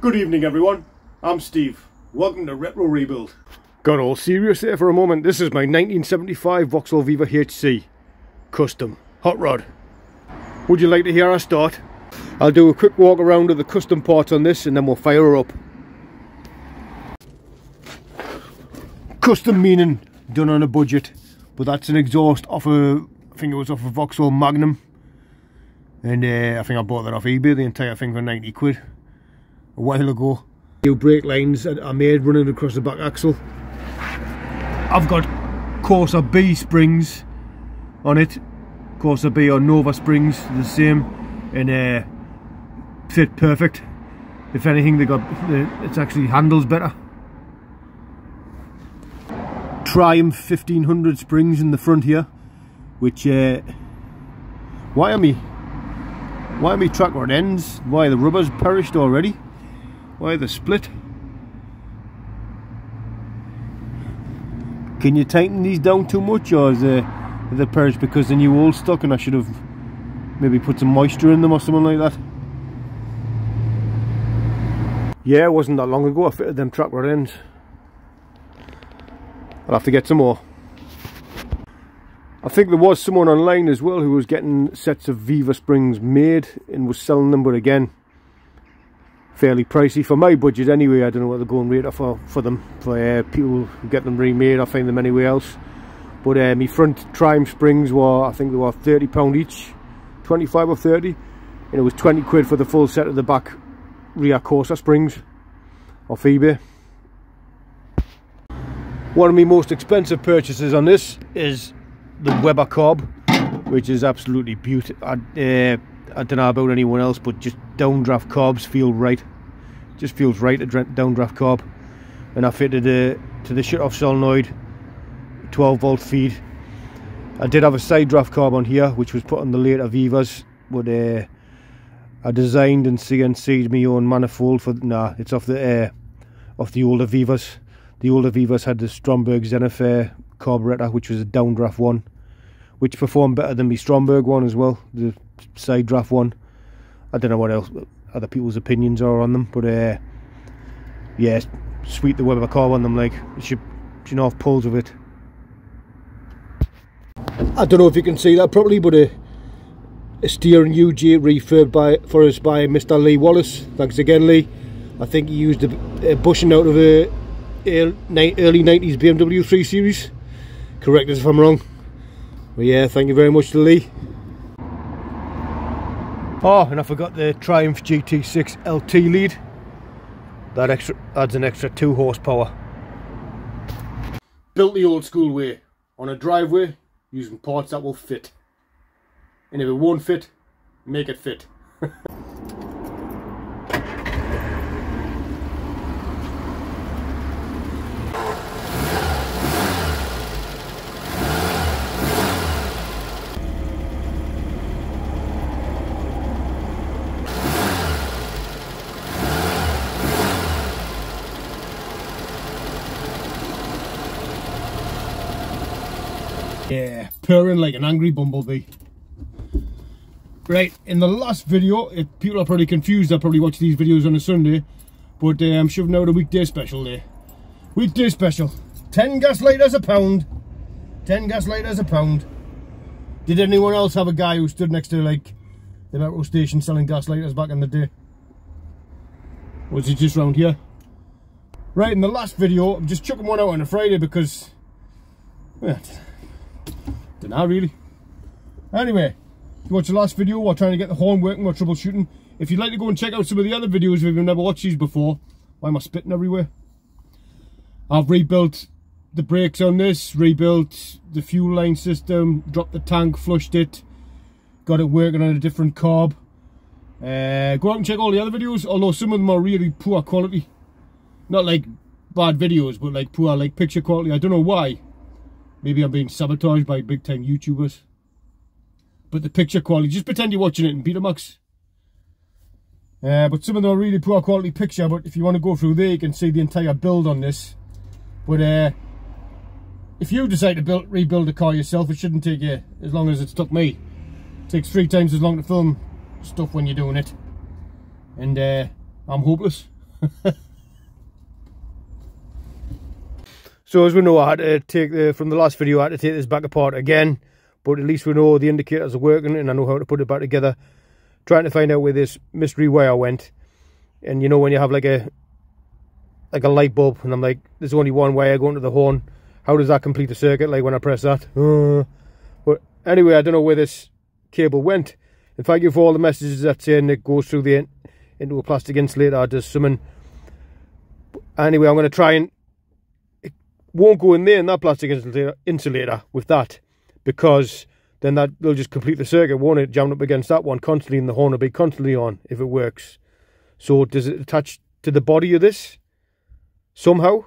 Good evening everyone, I'm Steve. Welcome to Retro Rebuild. Got all serious there for a moment. This is my 1975 Vauxhall Viva HC custom hot rod. Would you like to hear our start? I'll do a quick walk around of the custom parts on this and then we'll fire her up. Custom meaning done on a budget, but that's an exhaust off a, I think it was off a Vauxhall Magnum, and I think I bought that off eBay, the entire thing for 90 quid a while ago. New brake lines I made running across the back axle. I've got Corsa B springs on it, Corsa B or Nova springs, the same, and fit perfect. If anything, they got it's actually handles better. Triumph 1500 springs in the front here, which why are me track rod ends? Why are the rubbers perished already? Why are they split? Can you tighten these down too much, or is they perished because the new oil stuck and I should have maybe put some moisture in them or something like that? Yeah, it wasn't that long ago I fitted them track rod ends. I'll have to get some more. I think there was someone online as well who was getting sets of Viva springs made and was selling them, but again, fairly pricey for my budget anyway. I don't know what the going rate are for them. For people who get them remade, I find them anywhere else. But my front Triumph springs were, I think they were £30 each, 25 or 30, and it was 20 quid for the full set of the back rear Corsa springs off eBay. One of my most expensive purchases on this is the Weber cob, which is absolutely beautiful. I don't know about anyone else, but just downdraft cobs feel right. Just feels right, a downdraft cob. And I fitted to the shut off solenoid 12 volt feed. I did have a side draft cob on here, which was put on the later Vivas, but I designed and CNC'd my own manifold for. Nah, it's off the older Vivas. The older Vivas had the Stromberg Zenith carburetor, which was a downdraft one, which performed better than my Stromberg one as well, the side draft one. I don't know what else other people's opinions are on them, but yeah, sweet the Weber carb on them, like, you know, off pulls of it. I don't know if you can see that properly, but a steering UG refurbed for us by Mr. Lee Wallace. Thanks again, Lee. I think he used a bushing out of a early 90s BMW 3 Series. Correct us if I'm wrong. But yeah, thank you very much to Lee. Oh, and I forgot the Triumph GT6 LT lead. That adds an extra 2 horsepower. Built the old school way, on a driveway, using parts that will fit. And if it won't fit, make it fit. Yeah, purring like an angry bumblebee. Right, in the last video, if people are probably confused, they'll probably watch these videos on a Sunday, but I'm shoving out a weekday special there. Weekday special, 10 gas lighters a pound. 10 gas lighters a pound. Did anyone else have a guy who stood next to, like, the metro station selling gas lighters back in the day? Or was he just round here? Right, in the last video, I'm just chucking one out on a Friday because, well, don't know really. Anyway, if you watch the last video, we're trying to get the horn working, we're troubleshooting. If you'd like to go and check out some of the other videos if you've never watched these before. Why am I spitting everywhere? I've rebuilt the brakes on this, rebuilt the fuel line system, dropped the tank, flushed it, got it working on a different carb. Go out and check all the other videos, although some of them are really poor quality. Not like bad videos, but like poor like picture quality. I don't know why. Maybe I'm being sabotaged by big time YouTubers. But the picture quality, just pretend you're watching it in Betamax. But some of them are really poor quality picture, but if you want to go through there you can see the entire build on this. But if you decide to rebuild a car yourself, it shouldn't take you as long as it's took me. It takes 3 times as long to film stuff when you're doing it. And I'm hopeless. So as we know, I had to take from the last video, I had to take this back apart again, but at least we know the indicators are working and I know how to put it back together. Trying to find out where this mystery wire went. And you know when you have like a light bulb and I'm like, there's only one wire going to the horn, how does that complete the circuit, like when I press that? But anyway, I don't know where this cable went. And thank you for all the messages that saying it goes through the into a plastic insulator, does something. Anyway, I'm going to try and won't go in there in that plastic insulator with that, because then that'll just complete the circuit, won't it? Jammed up against that one constantly, and the horn will be constantly on if it works. So does it attach to the body of this somehow?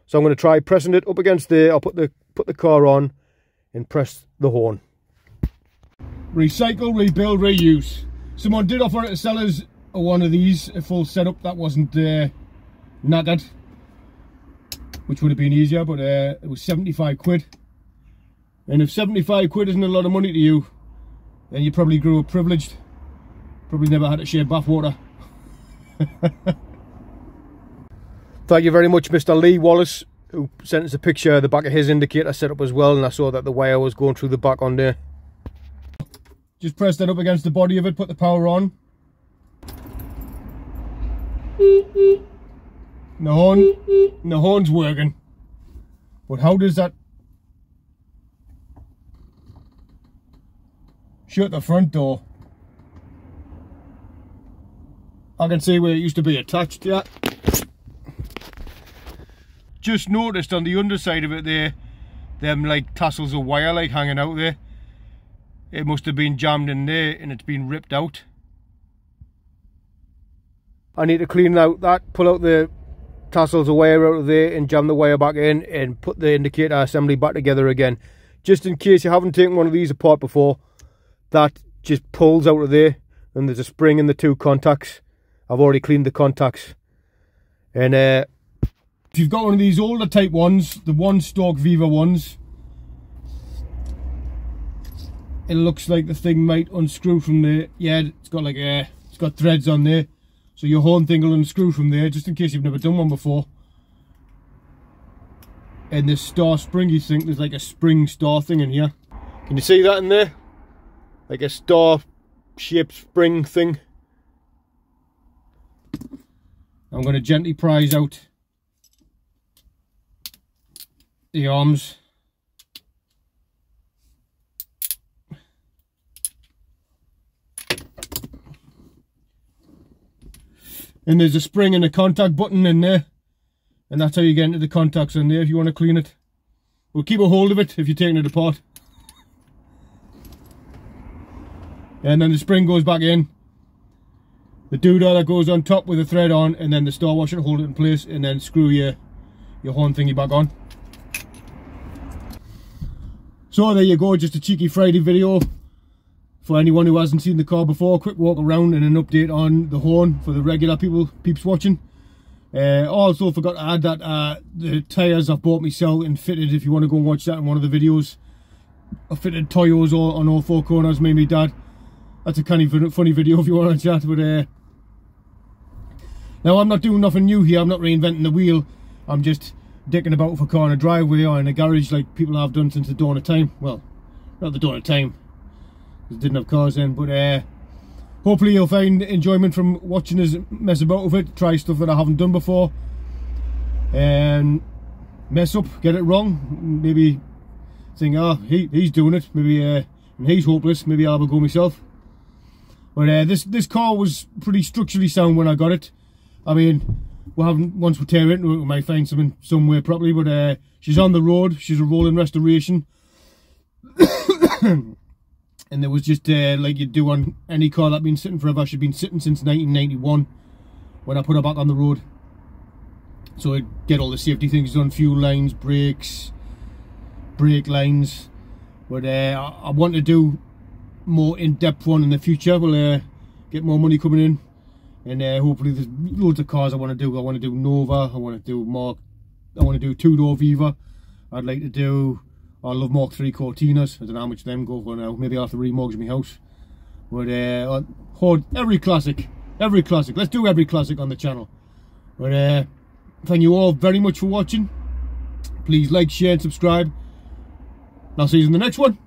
So I'm going to try pressing it up against there. I'll put the car on and press the horn. Recycle, rebuild, reuse. Someone did offer to sell us one of these, a full setup that wasn't knackered, which would have been easier, but it was 75 quid. And if 75 quid isn't a lot of money to you, then you probably grew up privileged. Probably never had to share bath water. Thank you very much, Mr. Lee Wallace, who sent us a picture of the back of his indicator setup as well, and I saw that the wire was going through the back on there. Just press that up against the body of it, put the power on. The horn's working, but how does that shut the front door? I can see where it used to be attached, yeah. Just noticed on the underside of it there, them like tassels of wire like hanging out there. It must have been jammed in there and it's been ripped out. I need to clean out that, pull out the tassels of wire out of there and jam the wire back in and put the indicator assembly back together again. Just in case you haven't taken one of these apart before, that just pulls out of there and there's a spring in the two contacts. I've already cleaned the contacts. And if you've got one of these older type ones, the one stalk Viva ones, it looks like the thing might unscrew from there. Yeah, it's got like it's got threads on there. So your horn thing will unscrew from there, just in case you've never done one before. And this star spring, you think there's like a spring star thing in here. Can you see that in there? Like a star shaped spring thing. I'm going to gently prise out the arms. And there's a spring and a contact button in there, and that's how you get into the contacts in there if you want to clean it. We'll keep a hold of it if you're taking it apart. And then the spring goes back in, the doodah that goes on top with the thread on, and then the star washer to hold it in place, and then screw your horn thingy back on. So there you go, just a cheeky Friday video. For anyone who hasn't seen the car before, quick walk around and an update on the horn for the regular peeps watching. Also forgot to add that the tyres I've bought myself and fitted, if you want to go and watch that in one of the videos. I fitted Toyos on all four corners, made me dad. That's a kind of funny video if you want to chat, but now I'm not doing nothing new here, I'm not reinventing the wheel. I'm just dicking about for a car in a driveway or in a garage like people have done since the dawn of time. Well, not the dawn of time, didn't have cars then, but hopefully you'll find enjoyment from watching us mess about with it, try stuff that I haven't done before, and mess up, get it wrong, maybe think, oh, he's doing it, maybe and he's hopeless, maybe I'll have a go myself. But this car was pretty structurally sound when I got it. I mean, once we tear it, we might find something somewhere properly, but she's on the road, she's a rolling restoration. And there was just like you do on any car that's been sitting forever. She'd been sitting since 1991 when I put her back on the road. So I'd get all the safety things done, fuel lines, brakes, brake lines. But I want to do more in-depth one in the future. We'll get more money coming in, and hopefully there's loads of cars I want to do. I want to do Nova, I want to do Mark, I want to do two-door Viva. I'd like to do, I love Mark 3 Cortinas. I don't know how much them go for now. Maybe I'll have to remortgage my house. But every classic. Let's do every classic on the channel. But thank you all very much for watching. Please like, share and subscribe. I'll see you in the next one.